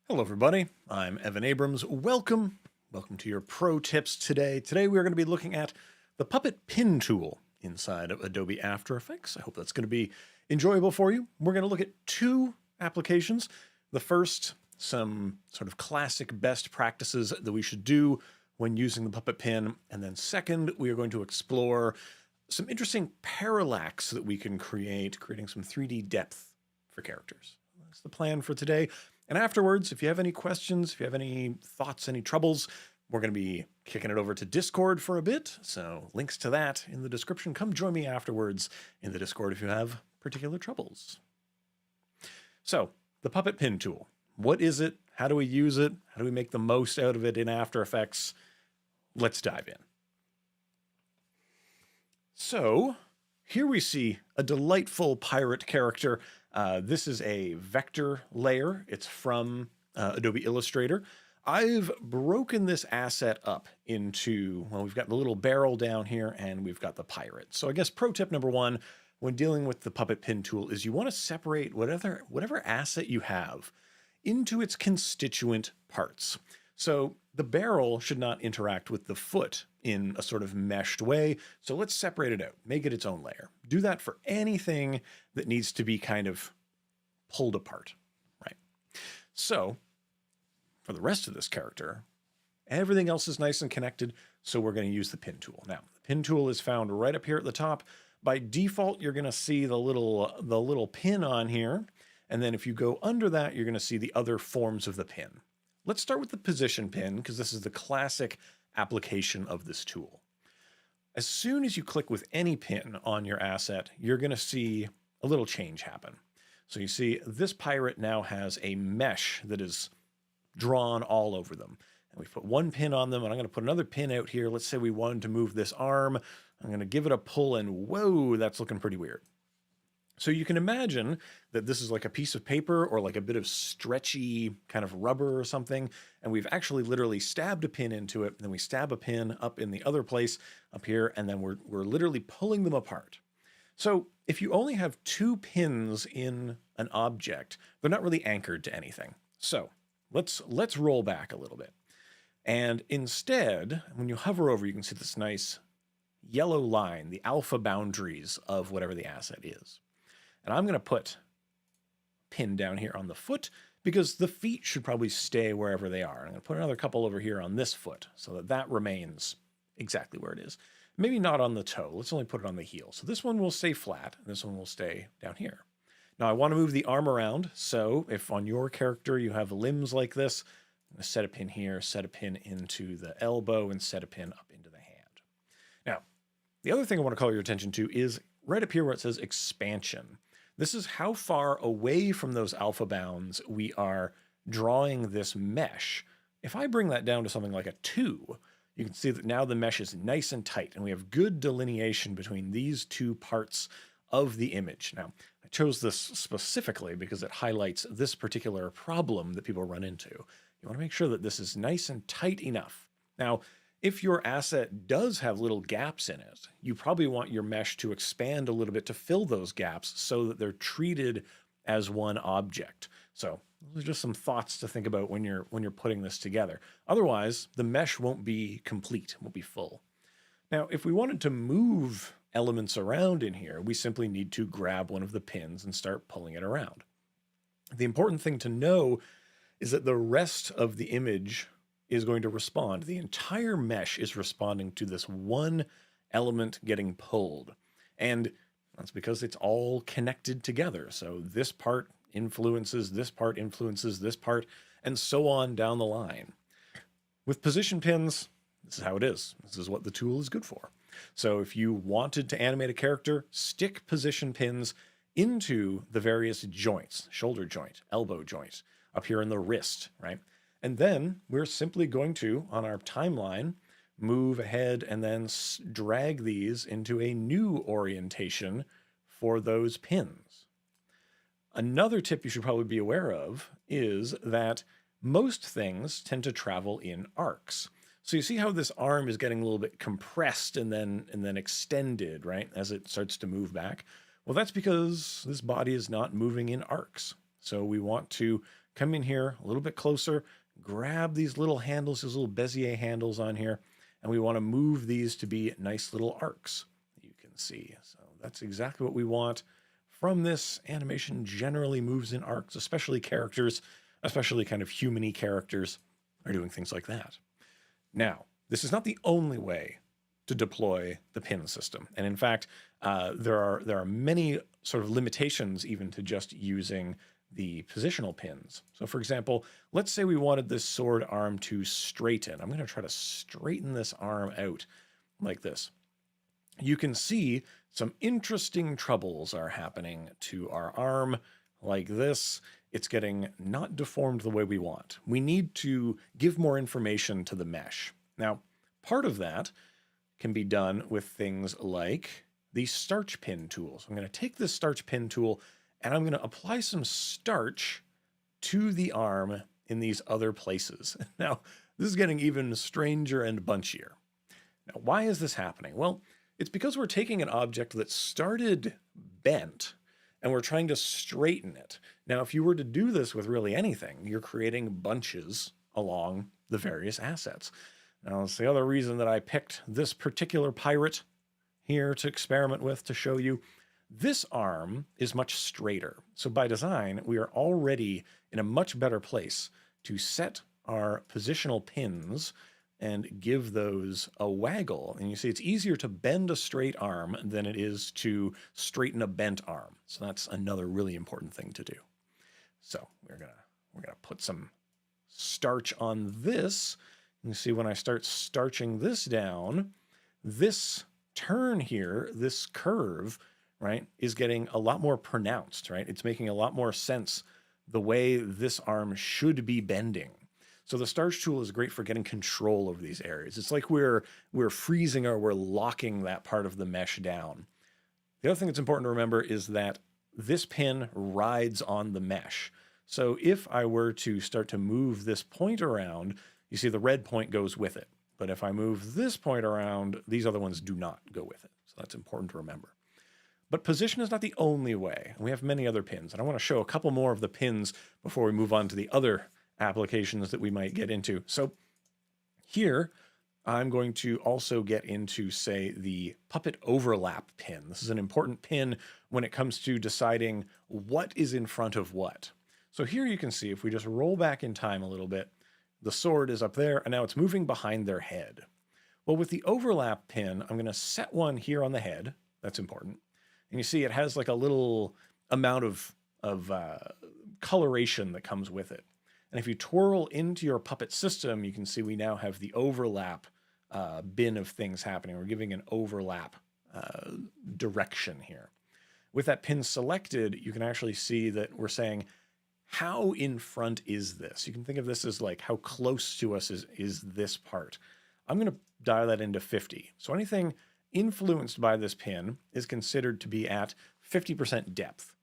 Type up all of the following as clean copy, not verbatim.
Hello everybody, I'm Evan Abrams. Welcome to your pro tips today. Today we're going to be looking at the puppet pin tool inside of Adobe After Effects. I hope that's going to be enjoyable for you. We're going to look at two applications. The first, some sort of classic best practices that we should do when using the puppet pin. And then second, we are going to explore some interesting parallax that we can create, creating some 3D depth for characters. That's the plan for today. And afterwards, if you have any questions, if you have any thoughts, any troubles, we're going to be kicking it over to Discord for a bit. So links to that in the description. Come join me afterwards in the Discord if you have particular troubles. So the puppet pin tool, what is it? How do we use it? How do we make the most out of it in After Effects? Let's dive in. So here we see a delightful pirate character. This is a vector layer. It's from Adobe Illustrator. I've broken this asset up into, well, we've got the little barrel down here and we've got the pirate. So I guess pro tip number one when dealing with the puppet pin tool is you want to separate whatever asset you have into its constituent parts. So the barrel should not interact with the foot in a sort of meshed way. So let's separate it out, make it its own layer. Do that for anything that needs to be kind of pulled apart, right? So for the rest of this character, everything else is nice and connected. So we're going to use the pin tool. Now, the pin tool is found right up here at the top. By default, you're going to see the little pin on here. And then if you go under that, you're going to see the other forms of the pin. Let's start with the position pin because this is the classic application of this tool. As soon as you click with any pin on your asset, you're going to see a little change happen. So you see this pirate now has a mesh that is drawn all over them. And we put one pin on them, and I'm going to put another pin out here. Let's say we wanted to move this arm. I'm going to give it a pull, and whoa, that's looking pretty weird. So you can imagine that this is like a piece of paper or like a bit of stretchy kind of rubber or something. And we've actually literally stabbed a pin into it. And then we stab a pin up in the other place up here. And then we're literally pulling them apart. So if you only have two pins in an object, they're not really anchored to anything. So let's roll back a little bit. And instead, when you hover over, you can see this nice yellow line, the alpha boundaries of whatever the asset is. And I'm going to put a pin down here on the foot because the feet should probably stay wherever they are. I'm going to put another couple over here on this foot so that that remains exactly where it is. Maybe not on the toe. Let's only put it on the heel. So this one will stay flat and this one will stay down here. Now I want to move the arm around. So if on your character you have limbs like this, I'm going to set a pin here, set a pin into the elbow, and set a pin up into the hand. Now, the other thing I want to call your attention to is right up here where it says expansion. This is how far away from those alpha bounds we are drawing this mesh. If I bring that down to something like a 2, you can see that now the mesh is nice and tight, and we have good delineation between these two parts of the image. Now, I chose this specifically because it highlights this particular problem that people run into. You want to make sure that this is nice and tight enough. Now, if your asset does have little gaps in it, you probably want your mesh to expand a little bit to fill those gaps so that they're treated as one object. So those are just some thoughts to think about when you're putting this together. Otherwise, the mesh won't be complete, won't be full. Now, if we wanted to move elements around in here, we simply need to grab one of the pins and start pulling it around. The important thing to know is that the rest of the image is going to respond. The entire mesh is responding to this one element getting pulled. And that's because it's all connected together. So this part influences this part, influences this part, and so on down the line. With position pins, this is how it is. This is what the tool is good for. So if you wanted to animate a character, stick position pins into the various joints, shoulder joint, elbow joint, up here in the wrist, right? And then we're simply going to, on our timeline, move ahead and then drag these into a new orientation for those pins. Another tip you should probably be aware of is that most things tend to travel in arcs. So you see how this arm is getting a little bit compressed and then extended, right, as it starts to move back? Well, that's because this body is not moving in arcs. So we want to come in here a little bit closer, grab these little handles, these little Bezier handles on here, and we want to move these to be nice little arcs that you can see. So that's exactly what we want from this. Animation generally moves in arcs, especially characters, especially kind of human-y characters are doing things like that. Now, this is not the only way to deploy the pin system. And in fact, there are many sort of limitations even to just using the positional pins. So for example, let's say we wanted this sword arm to straighten. I'm going to try to straighten this arm out like this. You can see some interesting troubles are happening to our arm like this. It's getting not deformed the way we want. We need to give more information to the mesh. Now, part of that can be done with things like the starch pin tool. So I'm going to take this starch pin tool and I'm going to apply some starch to the arm in these other places. Now, this is getting even stranger and bunchier. Now, why is this happening? Well, it's because we're taking an object that started bent and we're trying to straighten it. Now, if you were to do this with really anything, you're creating bunches along the various assets. Now, that's the other reason that I picked this particular pirate here to experiment with, to show you. This arm is much straighter. So by design, we are already in a much better place to set our positional pins and give those a waggle. And you see, it's easier to bend a straight arm than it is to straighten a bent arm. So that's another really important thing to do. So we're gonna put some starch on this. You see, when I start starching this down, this turn here, this curve, right, is getting a lot more pronounced, right? It's making a lot more sense the way this arm should be bending. So the starch tool is great for getting control over these areas. It's like we're freezing or we're locking that part of the mesh down. The other thing that's important to remember is that this pin rides on the mesh. So if I were to start to move this point around, you see the red point goes with it. But if I move this point around, these other ones do not go with it. So that's important to remember. But position is not the only way. We have many other pins. And I want to show a couple more of the pins before we move on to the other applications that we might get into. So here, I'm going to also get into, say, the puppet overlap pin. This is an important pin when it comes to deciding what is in front of what. So here you can see, if we just roll back in time a little bit, the sword is up there, and now it's moving behind their head. Well, with the overlap pin, I'm going to set one here on the head. That's important. And you see it has like a little amount of coloration that comes with it. And if you twirl into your puppet system, you can see we now have the overlap bin of things happening. We're giving an overlap direction here. With that pin selected, you can actually see that we're saying, how in front is this? You can think of this as like, how close to us is this part? I'm going to dial that into 50. So anything influenced by this pin is considered to be at 50% depth.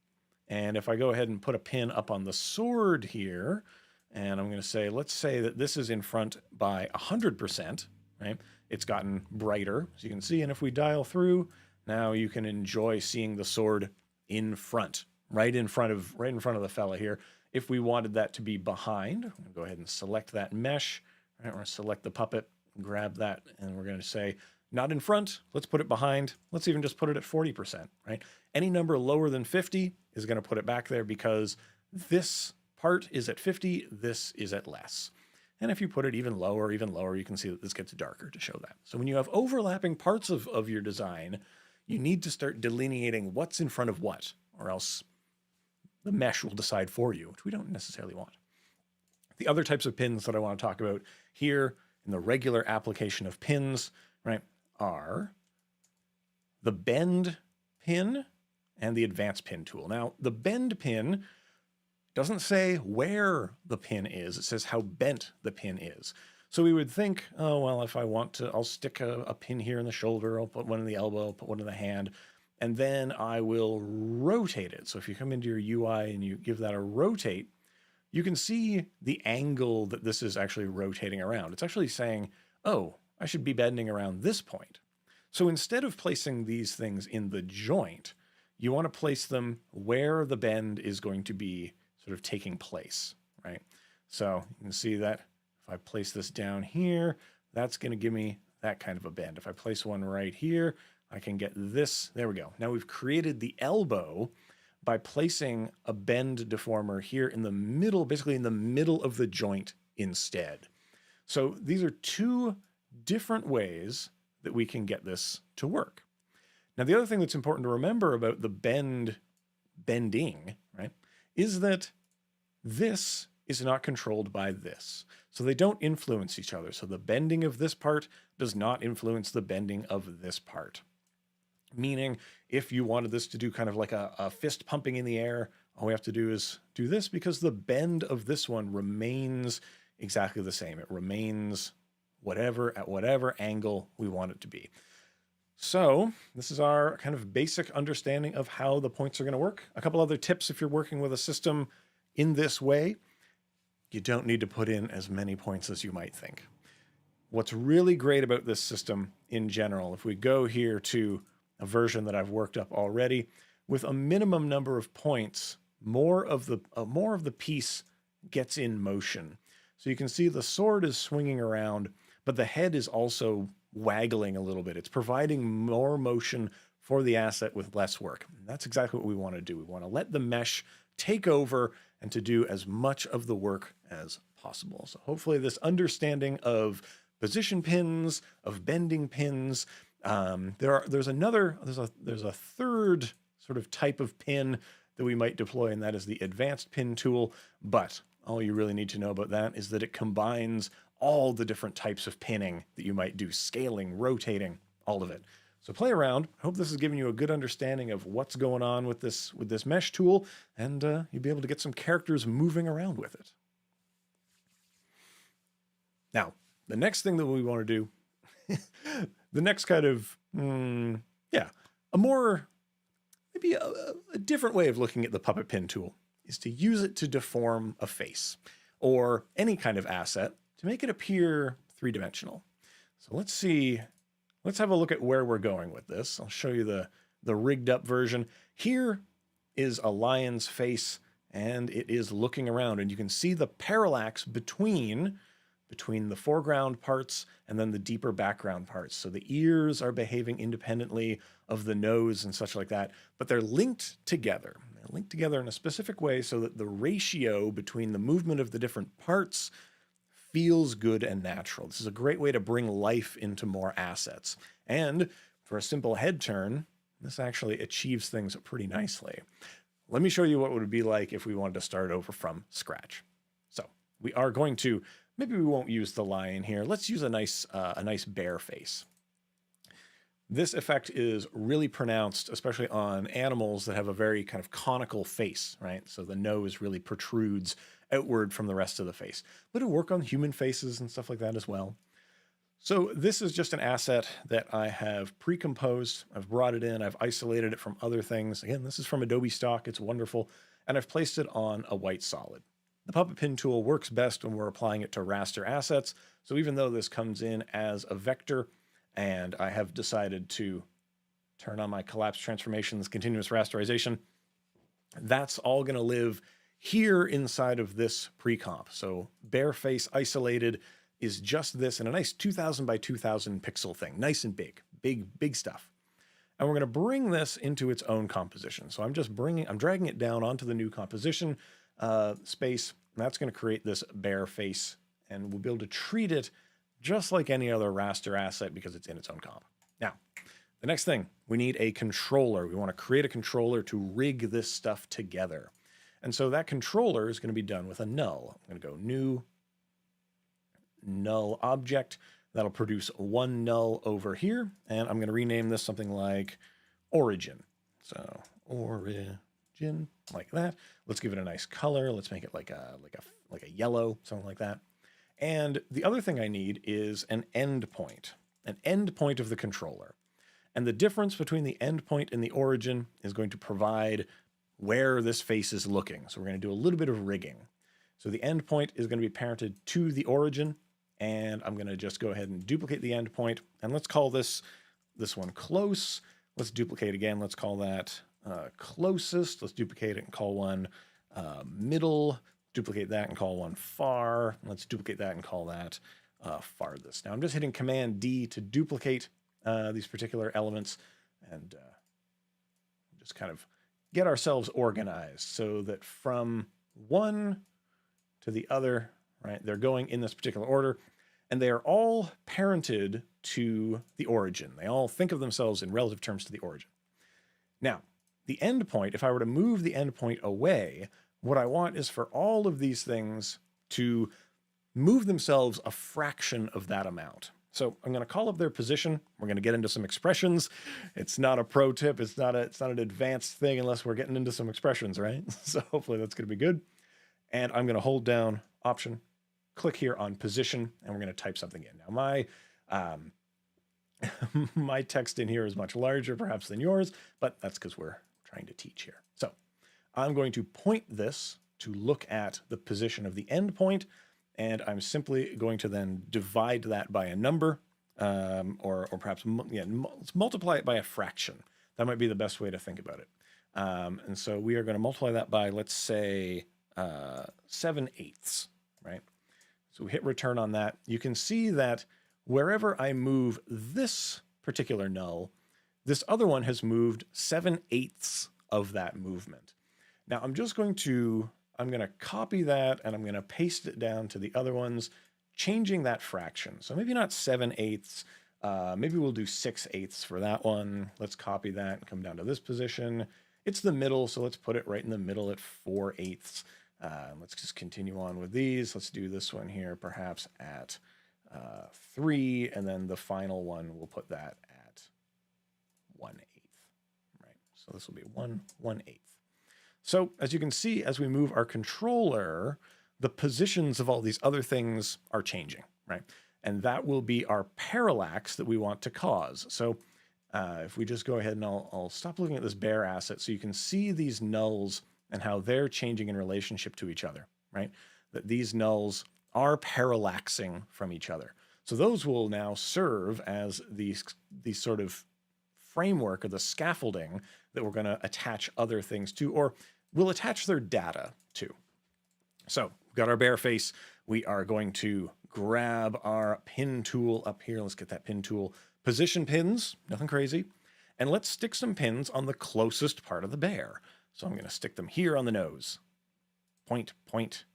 And if I go ahead and put a pin up on the sword here, and I'm going to say, let's say that this is in front by 100%, right? It's gotten brighter, as you can see. And if we dial through, now you can enjoy seeing the sword in front, right in front of the fella here. If we wanted that to be behind, I'm going to go ahead and select that mesh. Right? We're going to select the puppet, grab that, and we're going to say, not in front, let's put it behind. Let's even just put it at 40%, right? Any number lower than 50 is going to put it back there because this part is at 50, this is at less. And if you put it even lower, you can see that this gets darker to show that. So when you have overlapping parts of your design, you need to start delineating what's in front of what, or else the mesh will decide for you, which we don't necessarily want. The other types of pins that I want to talk about here in the regular application of pins, right, are the bend pin and the advanced pin tool. Now, the bend pin doesn't say where the pin is. It says how bent the pin is. So we would think, oh, well, if I want to, I'll stick a pin here in the shoulder, I'll put one in the elbow, I'll put one in the hand, and then I will rotate it. So if you come into your UI and you give that a rotate, you can see the angle that this is actually rotating around. It's actually saying, oh, I should be bending around this point. So instead of placing these things in the joint, you want to place them where the bend is going to be sort of taking place, right? So you can see that if I place this down here, that's going to give me that kind of a bend. If I place one right here, I can get this. There we go. Now we've created the elbow by placing a bend deformer here in the middle, basically in the middle of the joint instead. So these are two different ways that we can get this to work. Now, the other thing that's important to remember about the bending, right, is that this is not controlled by this. So they don't influence each other. So the bending of this part does not influence the bending of this part. Meaning, if you wanted this to do kind of like a fist pumping in the air, all we have to do is do this, because the bend of this one remains exactly the same. It remains at whatever angle we want it to be. So this is our kind of basic understanding of how the points are going to work. A couple other tips if you're working with a system in this way: you don't need to put in as many points as you might think. What's really great about this system in general, if we go here to a version that I've worked up already, with a minimum number of points, more of the piece gets in motion. So you can see the sword is swinging around, but the head is also waggling a little bit. It's providing more motion for the asset with less work. And that's exactly what we want to do. We want to let the mesh take over and to do as much of the work as possible. So hopefully this understanding of position pins, of bending pins, there's a third sort of type of pin that we might deploy, and that is the advanced pin tool. But all you really need to know about that is that it combines all the different types of pinning that you might do: scaling, rotating, all of it. So play around. I hope this has given you a good understanding of what's going on with this mesh tool, and you'll be able to get some characters moving around with it. Now, the next thing that we want to do, the next kind of, maybe a different way of looking at the puppet pin tool, is to use it to deform a face or any kind of asset to make it appear three-dimensional. So let's have a look at where we're going with this. I'll show you the rigged up version. Here is a lion's face, and it is looking around, and you can see the parallax between the foreground parts and then the deeper background parts. So the ears are behaving independently of the nose and such like that, but they're linked together. They're linked together in a specific way so that the ratio between the movement of the different parts feels good and natural. This is a great way to bring life into more assets. And for a simple head turn, this actually achieves things pretty nicely. Let me show you what it would be like if we wanted to start over from scratch. So we are going to, maybe we won't use the lion here. Let's use a nice bear face. This effect is really pronounced, especially on animals that have a very kind of conical face, right? So the nose really protrudes outward from the rest of the face. But it'll work on human faces and stuff like that as well. So this is just an asset that I have pre-composed. I've brought it in, I've isolated it from other things. Again, this is from Adobe stock, it's wonderful. And I've placed it on a white solid. The puppet pin tool works best when we're applying it to raster assets. So even though this comes in as a vector, and I have decided to turn on my collapse transformations, continuous rasterization, that's all going to live here inside of this pre-comp. So bare face isolated is just this in a nice 2000 by 2000 pixel thing. Nice and big stuff. And we're going to bring this into its own composition. So I'm dragging it down onto the new composition space. And that's going to create this bare face, and we'll be able to treat it just like any other raster asset because it's in its own comp. Now, the next thing, we need a controller. We want to create a controller to rig this stuff together. And so that controller is going to be done with a null. I'm going to go new, null object. That'll produce one null over here. And I'm going to rename this something like origin. So origin, like that. Let's give it a nice color. Let's make it like a yellow, something like that. And the other thing I need is an endpoint of the controller. And the difference between the endpoint and the origin is going to provide where this face is looking. So we're going to do a little bit of rigging. So the endpoint is going to be parented to the origin, and I'm going to just go ahead and duplicate the endpoint. And let's call this one close. Let's duplicate again. Let's call that closest. Let's duplicate it and call one middle. duplicate that and call one far. Let's duplicate that and call that farthest. Now I'm just hitting Command D to duplicate these particular elements and just kind of get ourselves organized so that from one to the other, right, they're going in this particular order, and they are all parented to the origin. They all think of themselves in relative terms to the origin. Now, the endpoint, if I were to move the endpoint away, what I want is for all of these things to move themselves a fraction of that amount. So I'm going to call up their position. We're going to get into some expressions. It's not a pro tip. It's not an advanced thing unless we're getting into some expressions, right? So hopefully that's going to be good. And I'm going to hold down Option, click here on position, and we're going to type something in. Now my text in here is much larger perhaps than yours, but that's because we're trying to teach here. So I'm going to point this to look at the position of the endpoint, and I'm simply going to then divide that by a number, or perhaps let's multiply it by a fraction. That might be the best way to think about it. And so we are going to multiply that by, let's say, 7/8, right? So we hit return on that. You can see that wherever I move this particular null, this other one has moved 7/8 of that movement. Now I'm going to copy that and I'm going to paste it down to the other ones, changing that fraction. So maybe not 7/8, maybe we'll do 6/8 for that one. Let's copy that and come down to this position. It's the middle, so let's put it right in the middle at 4/8. Let's just continue on with these. Let's do this one here, perhaps at 3, and then the final one, we'll put that at 1/8, right? So this will be 1/8. So as you can see, as we move our controller, the positions of all these other things are changing, right? And that will be our parallax that we want to cause. So if we just go ahead and I'll stop looking at this bare asset so you can see these nulls and how they're changing in relationship to each other, right? That these nulls are parallaxing from each other. So those will now serve as these sort of framework or the scaffolding that we're going to attach other things to, or we'll attach their data to. So we've got our bare face. We are going to grab our pin tool up here. Let's get that pin tool. Position pins, nothing crazy. And let's stick some pins on the closest part of the bear. So I'm going to stick them here on the nose. Point, point,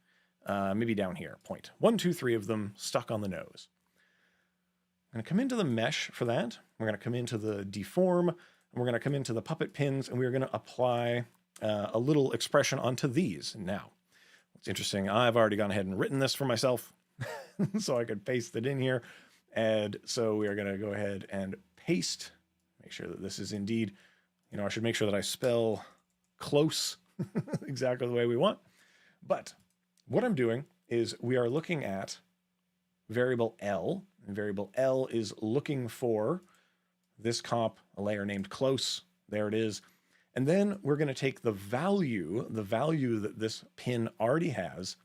maybe down here, point. 1, 2, 3 of them stuck on the nose. I'm going to come into the mesh for that. We're going to come into the deform, and we're going to come into the puppet pins, and we're going to apply a little expression onto these. Now, what's interesting, I've already gone ahead and written this for myself, so I could paste it in here. And so we are going to go ahead and paste, make sure that this is indeed, I should make sure that I spell close exactly the way we want. But what I'm doing is we are looking at variable L, and variable L is looking for this comp, a layer named close. There it is. And then we're going to take the value that this pin already has,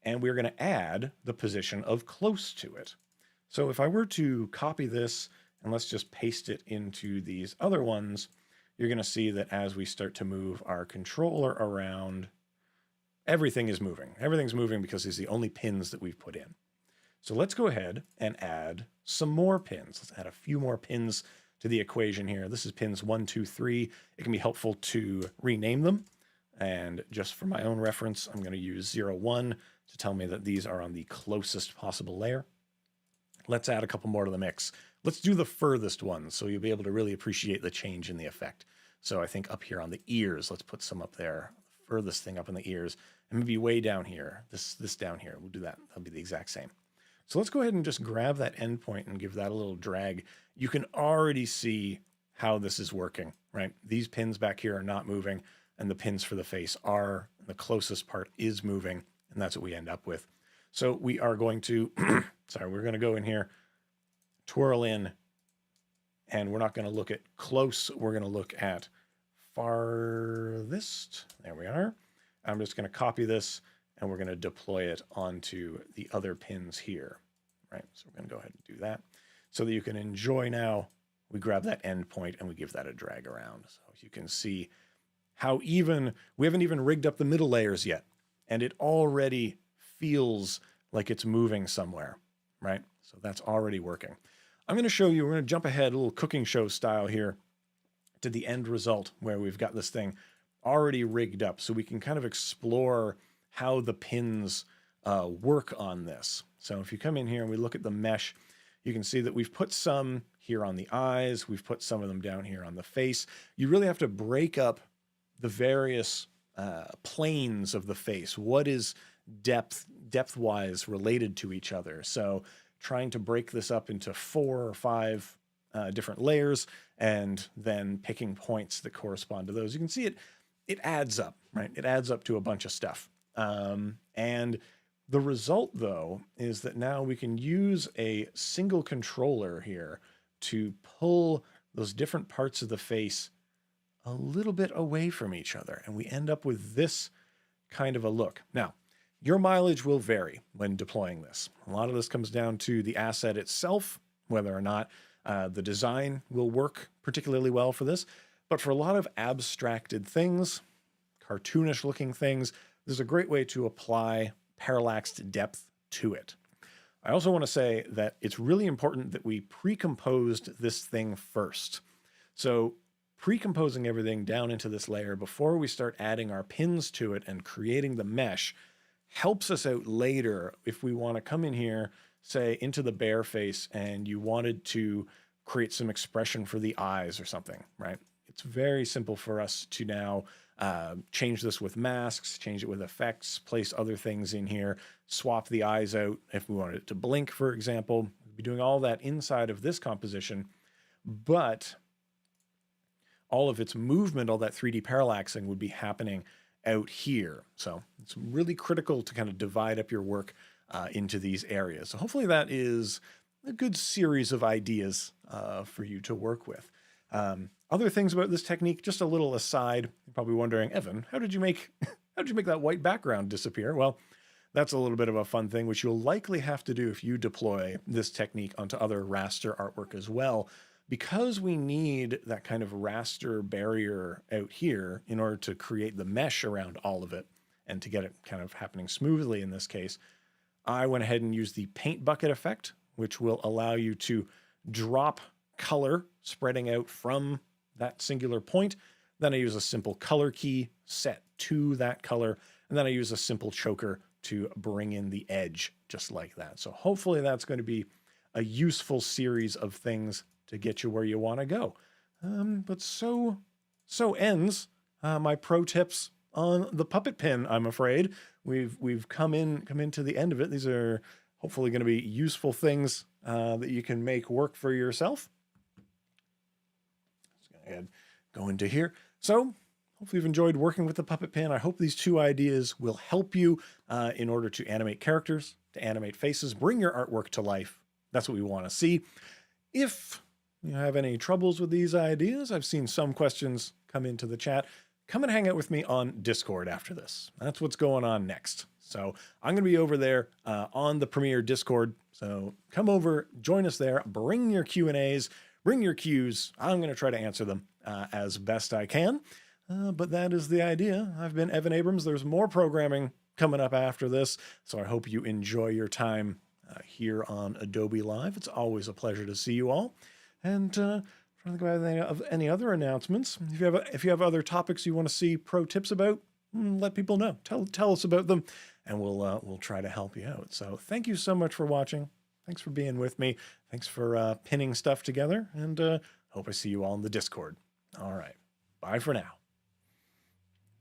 and we're going to add the position of close to it. So if I were to copy this, and let's just paste it into these other ones, you're going to see that as we start to move our controller around, everything is moving. Everything's moving because these are the only pins that we've put in. So let's go ahead and add some more pins. Let's add a few more pins to the equation here. This is pins 1, 2, 3. It can be helpful to rename them. And just for my own reference, I'm going to use 0, 1 to tell me that these are on the closest possible layer. Let's add a couple more to the mix. Let's do the furthest one so you'll be able to really appreciate the change in the effect. So I think up here on the ears, let's put some up there. The furthest thing up in the ears, and maybe way down here, this down here. We'll do that. That'll be the exact same. So let's go ahead and just grab that endpoint and give that a little drag. You can already see how this is working, right? These pins back here are not moving, and the pins for the face are. The closest part is moving, and that's what we end up with. So we are going to, we're going to go in here, twirl in, and we're not going to look at close. We're going to look at farthest. There we are. I'm just going to copy this, and we're going to deploy it onto the other pins here, right? So we're going to go ahead and do that so that you can enjoy now. We grab that endpoint and we give that a drag around. So you can see how we haven't even rigged up the middle layers yet. and it already feels like it's moving somewhere, right? So that's already working. I'm going to show you, we're going to jump ahead a little cooking show style here to the end result where we've got this thing already rigged up so we can kind of explore how the pins work on this. So if you come in here and we look at the mesh, you can see that we've put some here on the eyes, we've put some of them down here on the face. You really have to break up the various planes of the face. What is depth-wise related to each other? So trying to break this up into 4 or 5 different layers and then picking points that correspond to those. You can see it adds up, right? It adds up to a bunch of stuff. And the result, though, is that now we can use a single controller here to pull those different parts of the face a little bit away from each other. And we end up with this kind of a look. Now, your mileage will vary when deploying this. A lot of this comes down to the asset itself, whether or not the design will work particularly well for this. But for a lot of abstracted things, cartoonish looking things, this is a great way to apply parallaxed depth to it. I also want to say that it's really important that we pre-composed this thing first. So pre-composing everything down into this layer before we start adding our pins to it and creating the mesh helps us out later if we want to come in here, say into the bear face, and you wanted to create some expression for the eyes or something, right? It's very simple for us to now change this with masks, change it with effects, place other things in here, swap the eyes out if we wanted it to blink, for example. We'd be doing all that inside of this composition, but all of its movement, all that 3D parallaxing would be happening out here. So it's really critical to kind of divide up your work into these areas. So hopefully that is a good series of ideas for you to work with. Other things about this technique, just a little aside, you're probably wondering, Evan, how did you make that white background disappear? Well, that's a little bit of a fun thing, which you'll likely have to do if you deploy this technique onto other raster artwork as well, because we need that kind of raster barrier out here in order to create the mesh around all of it and to get it kind of happening smoothly in this case. I went ahead and used the paint bucket effect, which will allow you to drop color spreading out from that singular point. Then I use a simple color key set to that color, and then I use a simple choker to bring in the edge just like that. So hopefully that's going to be a useful series of things to get you where you want to go. But so ends my pro tips on the puppet pin, I'm afraid. We've come into the end of it. These are hopefully going to be useful things that you can make work for yourself. Let's go ahead, go into here. So hopefully you've enjoyed working with the puppet pin. I hope these 2 ideas will help you in order to animate characters, to animate faces, bring your artwork to life. That's what we want to see. If you have any troubles with these ideas, I've seen some questions come into the chat. Come and hang out with me on Discord after this. That's what's going on next. So I'm going to be over there on the Premiere Discord. So come over, join us there, bring your Q&As, bring your Qs. I'm going to try to answer them as best I can. But that is the idea. I've been Evan Abrams. There's more programming coming up after this. So I hope you enjoy your time here on Adobe Live. It's always a pleasure to see you all. And trying to think about any other announcements. If you have other topics you want to see pro tips about, let people know. Tell us about them, and we'll try to help you out. So thank you so much for watching. Thanks for being with me. Thanks for pinning stuff together, and hope I see you all in the Discord. All right, bye for now.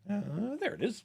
There it is.